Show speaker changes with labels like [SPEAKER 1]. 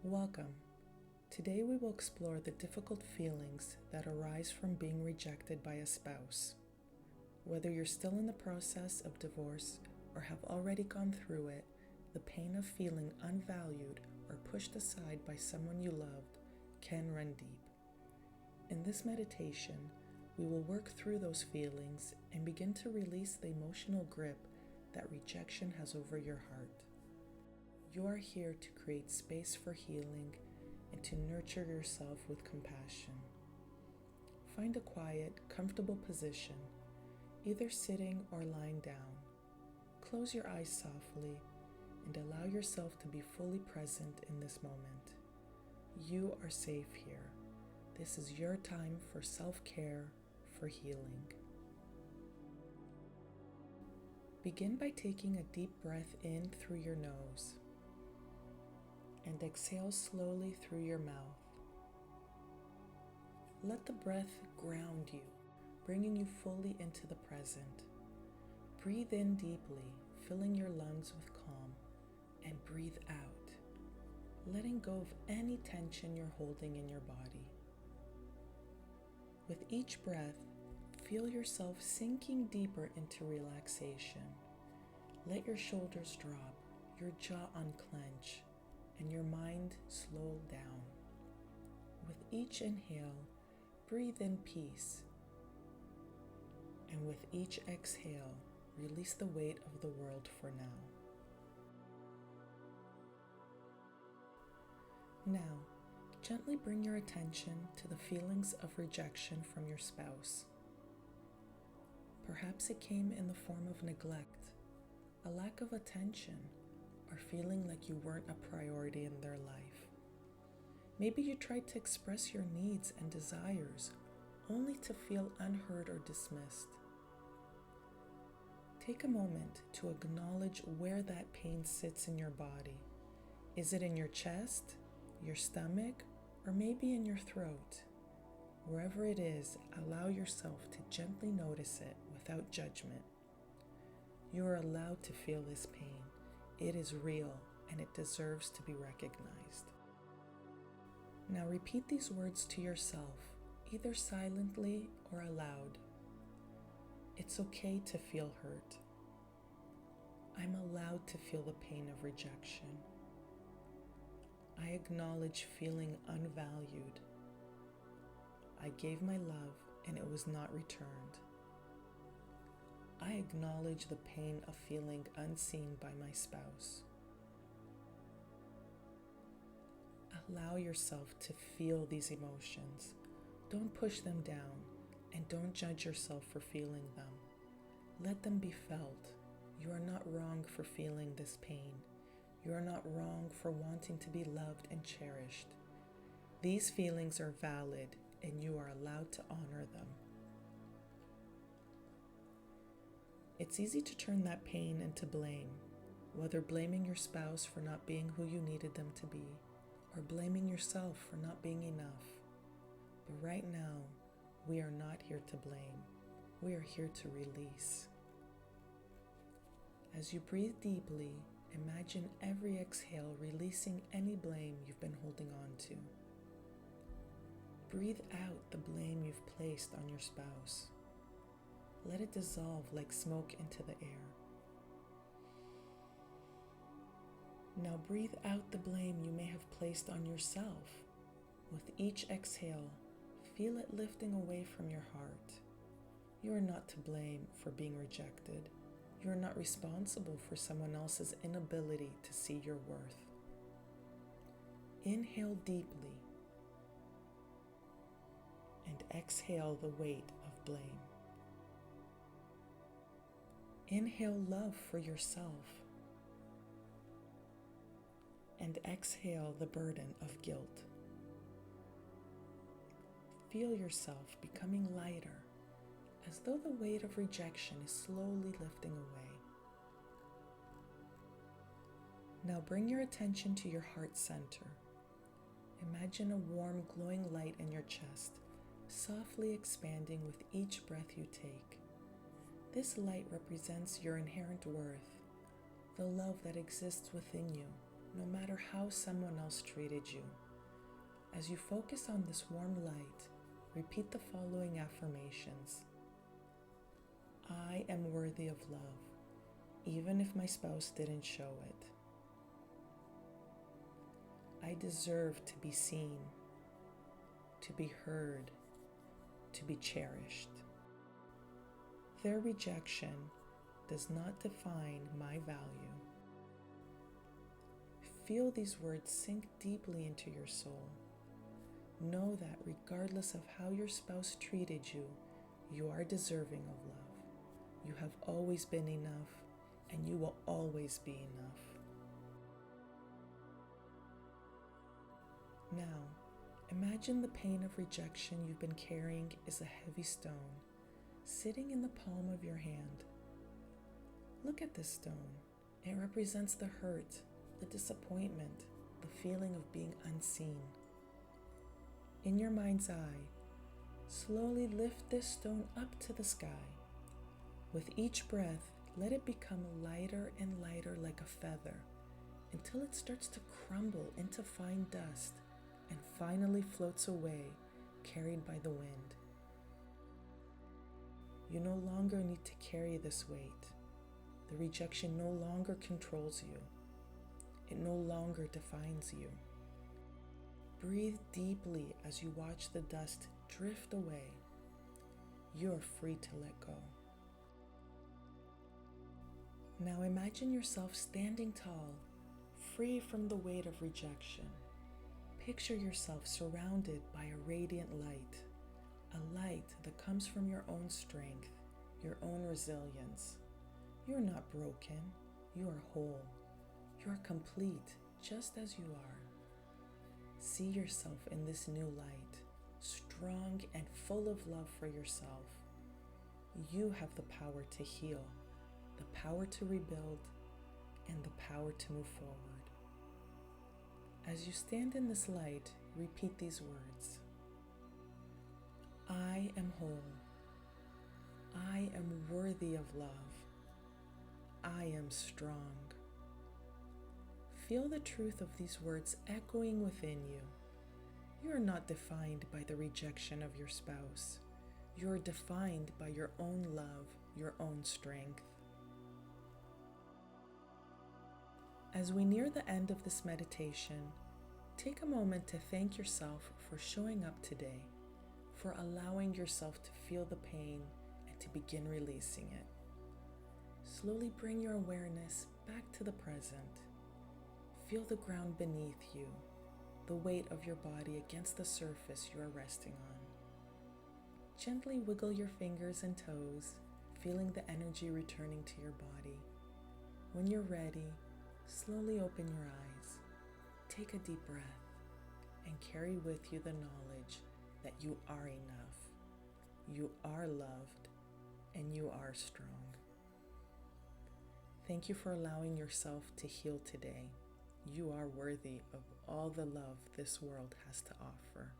[SPEAKER 1] Welcome. Today we will explore the difficult feelings that arise from being rejected by a spouse. Whether you're still in the process of divorce or have already gone through it, the pain of feeling unvalued or pushed aside by someone you loved can run deep. In this meditation, we will work through those feelings and begin to release the emotional grip that rejection has over your heart. You are here to create space for healing and to nurture yourself with compassion. Find a quiet, comfortable position, either sitting or lying down. Close your eyes softly and allow yourself to be fully present in this moment. You are safe here. This is your time for self-care, for healing. Begin by taking a deep breath in through your nose and exhale slowly through your mouth. Let the breath ground you, bringing you fully into the present. Breathe in deeply, filling your lungs with calm, and breathe out, letting go of any tension you're holding in your body. With each breath, feel yourself sinking deeper into relaxation. Let your shoulders drop, your jaw unclench, and your mind slow down. With each inhale, breathe in peace. And with each exhale, release the weight of the world for now. Now, gently bring your attention to the feelings of rejection from your spouse. Perhaps it came in the form of neglect, a lack of attention, or feeling like you weren't a priority in their life. Maybe you tried to express your needs and desires only to feel unheard or dismissed. Take a moment to acknowledge where that pain sits in your body. Is it in your chest, your stomach, or maybe in your throat? Wherever it is, allow yourself to gently notice it without judgment. You are allowed to feel this pain. It is real and it deserves to be recognized. Now repeat these words to yourself, either silently or aloud. It's okay to feel hurt. I'm allowed to feel the pain of rejection. I acknowledge feeling unvalued. I gave my love and it was not returned. I acknowledge the pain of feeling unseen by my spouse. Allow yourself to feel these emotions. Don't push them down and don't judge yourself for feeling them. Let them be felt. You are not wrong for feeling this pain. You are not wrong for wanting to be loved and cherished. These feelings are valid and you are allowed to honor them. It's easy to turn that pain into blame, whether blaming your spouse for not being who you needed them to be, or blaming yourself for not being enough. But right now, we are not here to blame. We are here to release. As you breathe deeply, imagine every exhale releasing any blame you've been holding on to. Breathe out the blame you've placed on your spouse. Let it dissolve like smoke into the air. Now breathe out the blame you may have placed on yourself. With each exhale, feel it lifting away from your heart. You are not to blame for being rejected. You are not responsible for someone else's inability to see your worth. Inhale deeply and exhale the weight of blame. Inhale love for yourself and exhale the burden of guilt. Feel yourself becoming lighter, as though the weight of rejection is slowly lifting away. Now bring your attention to your heart center. Imagine a warm, glowing light in your chest, softly expanding with each breath you take. This light represents your inherent worth, the love that exists within you, no matter how someone else treated you. As you focus on this warm light, repeat the following affirmations. I am worthy of love, even if my spouse didn't show it. I deserve to be seen, to be heard, to be cherished. Their rejection does not define my value. Feel these words sink deeply into your soul. Know that regardless of how your spouse treated you, you are deserving of love. You have always been enough, and you will always be enough. Now, imagine the pain of rejection you've been carrying is a heavy stone, sitting in the palm of your hand. Look at this stone. It represents the hurt, the disappointment, the feeling of being unseen. In your mind's eye, slowly lift this stone up to the sky. With each breath, let it become lighter and lighter like a feather until it starts to crumble into fine dust and finally floats away, carried by the wind. You no longer need to carry this weight. The rejection no longer controls you. It no longer defines you. Breathe deeply as you watch the dust drift away. You are free to let go. Now imagine yourself standing tall, free from the weight of rejection. Picture yourself surrounded by a radiant light, a light that comes from your own strength, your own resilience. You're not broken, you are whole. You are complete just as you are. See yourself in this new light, strong and full of love for yourself. You have the power to heal, the power to rebuild, and the power to move forward. As you stand in this light, repeat these words. I am whole. I am worthy of love. I am strong. Feel the truth of these words echoing within you. You are not defined by the rejection of your spouse. You are defined by your own love, your own strength. As we near the end of this meditation, take a moment to thank yourself for showing up today, for allowing yourself to feel the pain and to begin releasing it. Slowly bring your awareness back to the present. Feel the ground beneath you, the weight of your body against the surface you are resting on. Gently wiggle your fingers and toes, feeling the energy returning to your body. When you're ready, slowly open your eyes. Take a deep breath and carry with you the knowledge that you are enough, you are loved, and you are strong. Thank you for allowing yourself to heal today. You are worthy of all the love this world has to offer.